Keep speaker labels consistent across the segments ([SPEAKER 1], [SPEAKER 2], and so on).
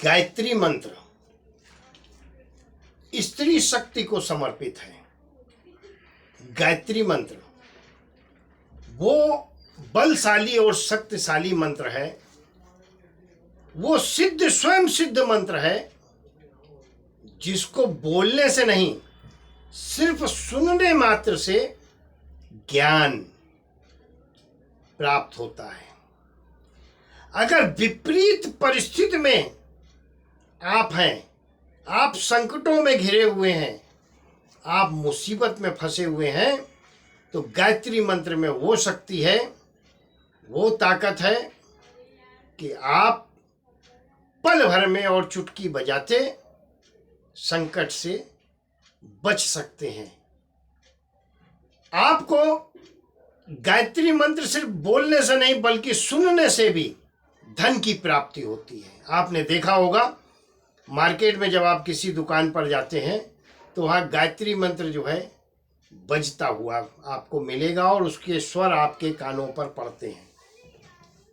[SPEAKER 1] गायत्री मंत्र स्त्री शक्ति को समर्पित है। गायत्री मंत्र वो बलशाली और शक्तिशाली मंत्र है। वो सिद्ध स्वयं सिद्ध मंत्र है जिसको बोलने से नहीं, सिर्फ सुनने मात्र से ज्ञान प्राप्त होता है। अगर विपरीत परिस्थिति में आप हैं, आप संकटों में घिरे हुए हैं, आप मुसीबत में फंसे हुए हैं, तो गायत्री मंत्र में वो शक्ति है, वो ताकत है कि आप पल भर में और चुटकी बजाते संकट से बच सकते हैं। आपको गायत्री मंत्र सिर्फ बोलने से नहीं बल्कि सुनने से भी धन की प्राप्ति होती है। आपने देखा होगा मार्केट में जब आप किसी दुकान पर जाते हैं तो वहाँ गायत्री मंत्र जो है बजता हुआ आपको मिलेगा और उसके स्वर आपके कानों पर पड़ते हैं।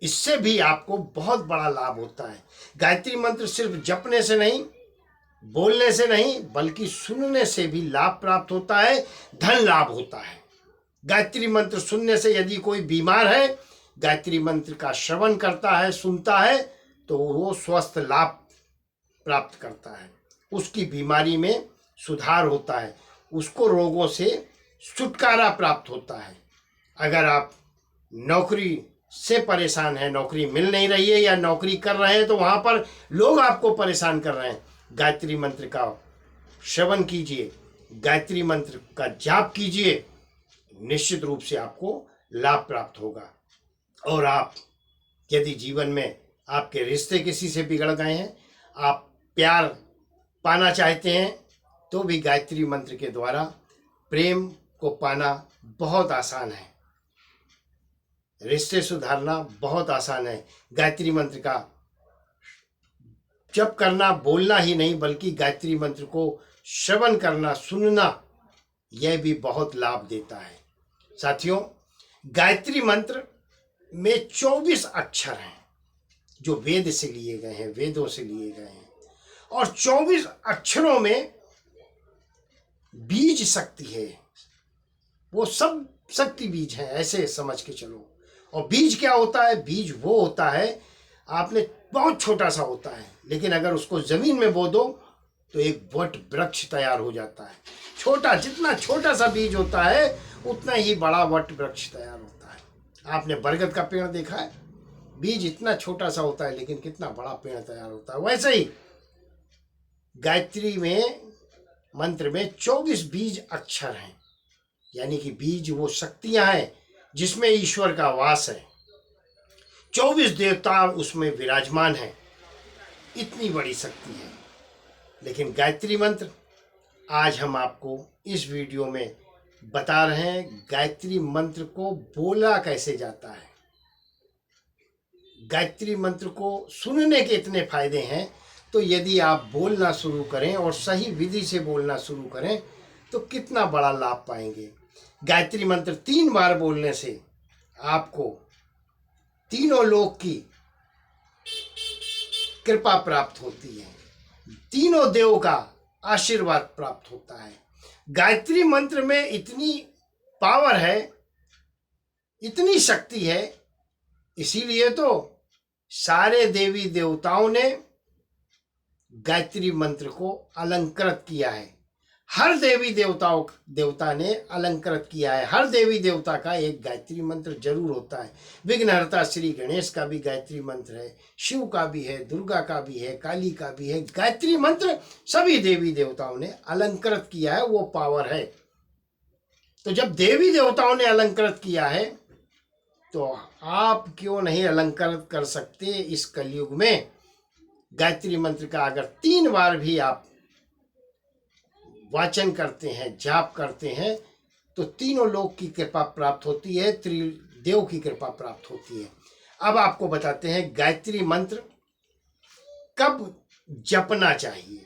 [SPEAKER 1] इससे भी आपको बहुत बड़ा लाभ होता है। गायत्री मंत्र सिर्फ जपने से नहीं, बोलने से नहीं बल्कि सुनने से भी लाभ प्राप्त होता है, धन लाभ होता है। गायत्री मंत्र सुनने से यदि कोई बीमार है, गायत्री मंत्र का श्रवण करता है, सुनता है, तो वो स्वस्थ लाभ प्राप्त करता है, उसकी बीमारी में सुधार होता है, उसको रोगों से छुटकारा प्राप्त होता है। अगर आप नौकरी से परेशान हैं, नौकरी मिल नहीं रही है या नौकरी कर रहे हैं तो वहाँ पर लोग आपको परेशान कर रहे हैं, गायत्री मंत्र का श्रवण कीजिए, गायत्री मंत्र का जाप कीजिए, निश्चित रूप से आपको लाभ प्राप्त होगा। और आप यदि जीवन में आपके रिश्ते किसी से बिगड़ गए हैं, आप प्यार पाना चाहते हैं, तो भी गायत्री मंत्र के द्वारा प्रेम को पाना बहुत आसान है, रिश्ते सुधारना बहुत आसान है। गायत्री मंत्र का जप करना, बोलना ही नहीं बल्कि गायत्री मंत्र को श्रवण करना, सुनना, यह भी बहुत लाभ देता है। साथियों, गायत्री मंत्र में 24 अक्षर हैं जो वेद से लिए गए हैं, वेदों से लिए गए हैं, और 24 अक्षरों में बीज शक्ति है। वो सब शक्ति बीज हैं, ऐसे समझ के चलो। और बीज क्या होता है? बीज वो होता है, आपने बहुत छोटा सा होता है, लेकिन अगर उसको जमीन में बो दो तो एक वट वृक्ष तैयार हो जाता है। छोटा, जितना छोटा सा बीज होता है उतना ही बड़ा वट वृक्ष तैयार होता है। आपने बरगद का पेड़ देखा है? बीज इतना छोटा सा होता है लेकिन कितना बड़ा पेड़ तैयार होता है। वैसे ही गायत्री में मंत्र में 24 बीज अक्षर हैं, यानी कि बीज वो शक्तियां हैं जिसमें ईश्वर का वास है। 24 देवता उसमें विराजमान हैं, इतनी बड़ी शक्ति है। लेकिन गायत्री मंत्र आज हम आपको इस वीडियो में बता रहे हैं, गायत्री मंत्र को बोला कैसे जाता है। गायत्री मंत्र को सुनने के इतने फायदे हैं, तो यदि आप बोलना शुरू करें और सही विधि से बोलना शुरू करें तो कितना बड़ा लाभ पाएंगे। गायत्री मंत्र 3 बार बोलने से आपको तीनों लोक की कृपा प्राप्त होती है, तीनों देव का आशीर्वाद प्राप्त होता है। गायत्री मंत्र में इतनी पावर है, इतनी शक्ति है, इसीलिए तो सारे देवी देवताओं ने गायत्री मंत्र को अलंकृत किया है। हर देवी देवता ने अलंकृत किया है। हर देवी देवता का एक गायत्री मंत्र जरूर होता है। विघ्नहर्ता श्री गणेश का भी गायत्री मंत्र है, शिव का भी है, दुर्गा का भी है, काली का भी है। गायत्री मंत्र सभी देवी देवताओं ने अलंकृत किया है, वो पावर है। तो जब देवी देवताओं ने अलंकृत किया है तो आप क्यों नहीं अलंकृत कर सकते इस कलयुग में। गायत्री मंत्र का अगर 3 बार भी आप वाचन करते हैं, जाप करते हैं, तो तीनों लोक की कृपा प्राप्त होती है, त्रिदेव की कृपा प्राप्त होती है। अब आपको बताते हैं गायत्री मंत्र कब जपना चाहिए।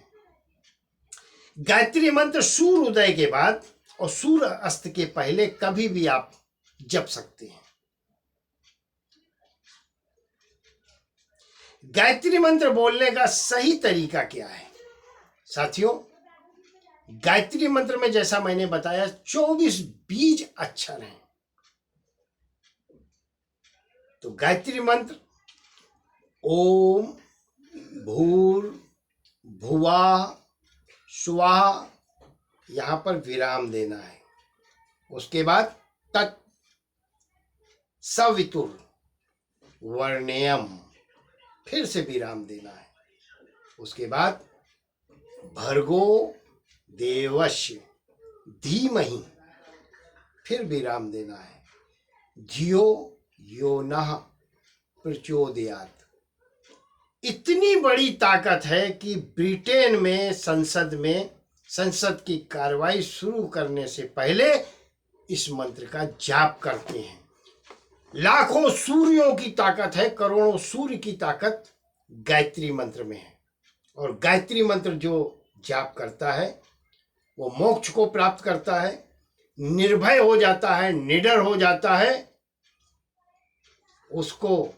[SPEAKER 1] गायत्री मंत्र सूर्य उदय के बाद और सूर्य अस्त के पहले कभी भी आप जप सकते हैं। गायत्री मंत्र बोलने का सही तरीका क्या है साथियों? गायत्री मंत्र में जैसा मैंने बताया 24 बीज अक्षर हैं। तो गायत्री मंत्र ओम भूर भुवः स्वः, यहां पर विराम देना है। उसके बाद तत् सवितुर वर्ण्यम, फिर से विराम देना है। उसके बाद भर्गो देवस्य धीमहि, फिर विराम देना है। धियो यो नः प्रचोदयात्। इतनी बड़ी ताकत है कि ब्रिटेन में संसद की कार्रवाई शुरू करने से पहले इस मंत्र का जाप करते हैं। लाखों सूर्यों की ताकत है, करोड़ों सूर्य की ताकत गायत्री मंत्र में है। और गायत्री मंत्र जो जाप करता है वो मोक्ष को प्राप्त करता है, निर्भय हो जाता है, निडर हो जाता है। उसको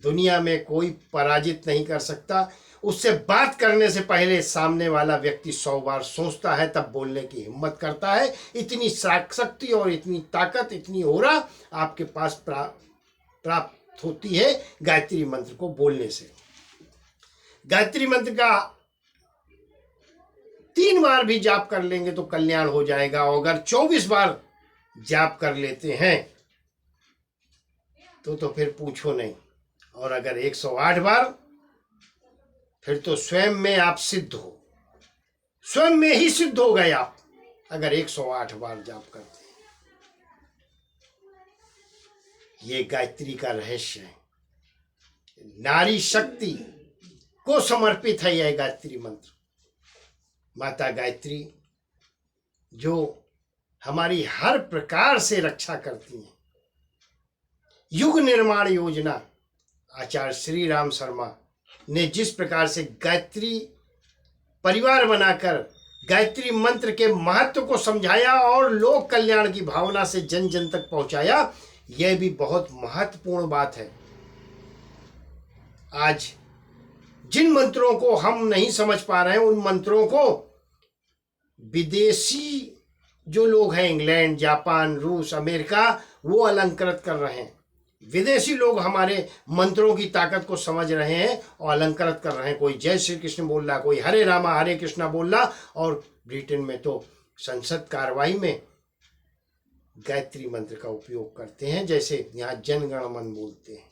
[SPEAKER 1] दुनिया में कोई पराजित नहीं कर सकता। उससे बात करने से पहले सामने वाला व्यक्ति 100 बार सोचता है, तब बोलने की हिम्मत करता है। इतनी शक्ति और इतनी ताकत, इतनी ओरा आपके पास प्राप्त होती है गायत्री मंत्र को बोलने से। गायत्री मंत्र का 3 बार भी जाप कर लेंगे तो कल्याण हो जाएगा। और अगर 24 बार जाप कर लेते हैं तो फिर पूछो नहीं। और अगर 108 बार, फिर तो स्वयं में आप सिद्ध हो, स्वयं में ही सिद्ध हो गए आप अगर 108 बार जाप करते हैं। ये गायत्री का रहस्य है। नारी शक्ति को समर्पित है यह गायत्री मंत्र। माता गायत्री जो हमारी हर प्रकार से रक्षा करती हैं। युग निर्माण योजना आचार्य श्री राम शर्मा ने जिस प्रकार से गायत्री परिवार बनाकर गायत्री मंत्र के महत्व को समझाया और लोक कल्याण की भावना से जन जन तक पहुंचाया, यह भी बहुत महत्वपूर्ण बात है। आज जिन मंत्रों को हम नहीं समझ पा रहे हैं, उन मंत्रों को विदेशी जो लोग हैं, इंग्लैंड, जापान, रूस, अमेरिका, वो अलंकृत कर रहे हैं। विदेशी लोग हमारे मंत्रों की ताकत को समझ रहे हैं और अलंकृत कर रहे हैं। कोई जय श्री कृष्ण बोल रहा, कोई हरे रामा हरे कृष्णा बोल रहा। और ब्रिटेन में तो संसद कार्रवाई में गायत्री मंत्र का उपयोग करते हैं, जैसे यहाँ जनगण मन बोलते हैं।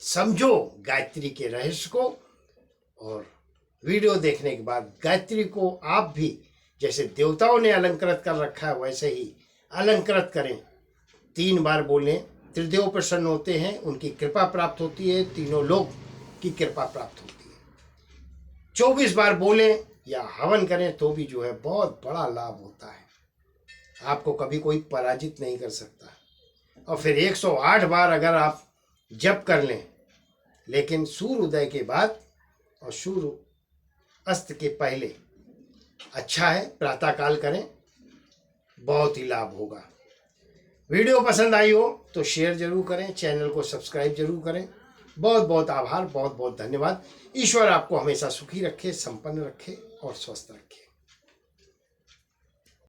[SPEAKER 1] समझो गायत्री के रहस्य को, और वीडियो देखने के बाद गायत्री को आप भी जैसे देवताओं ने अलंकृत कर रखा है वैसे ही अलंकृत करें। 3 बार बोलें, त्रिदेव प्रसन्न होते हैं, उनकी कृपा प्राप्त होती है, तीनों लोग की कृपा प्राप्त होती है। 24 बार बोलें या हवन करें तो भी जो है बहुत बड़ा लाभ होता है। आपको कभी कोई पराजित नहीं कर सकता। और फिर 108 बार अगर आप जप कर लें, लेकिन सूर्य उदय के बाद और सूर्य अस्त के पहले अच्छा है, प्रातःकाल करें, बहुत ही लाभ होगा। वीडियो पसंद आई हो तो शेयर जरूर करें, चैनल को सब्सक्राइब जरूर करें। बहुत बहुत आभार, बहुत बहुत धन्यवाद। ईश्वर आपको हमेशा सुखी रखे, संपन्न रखे और स्वस्थ रखे।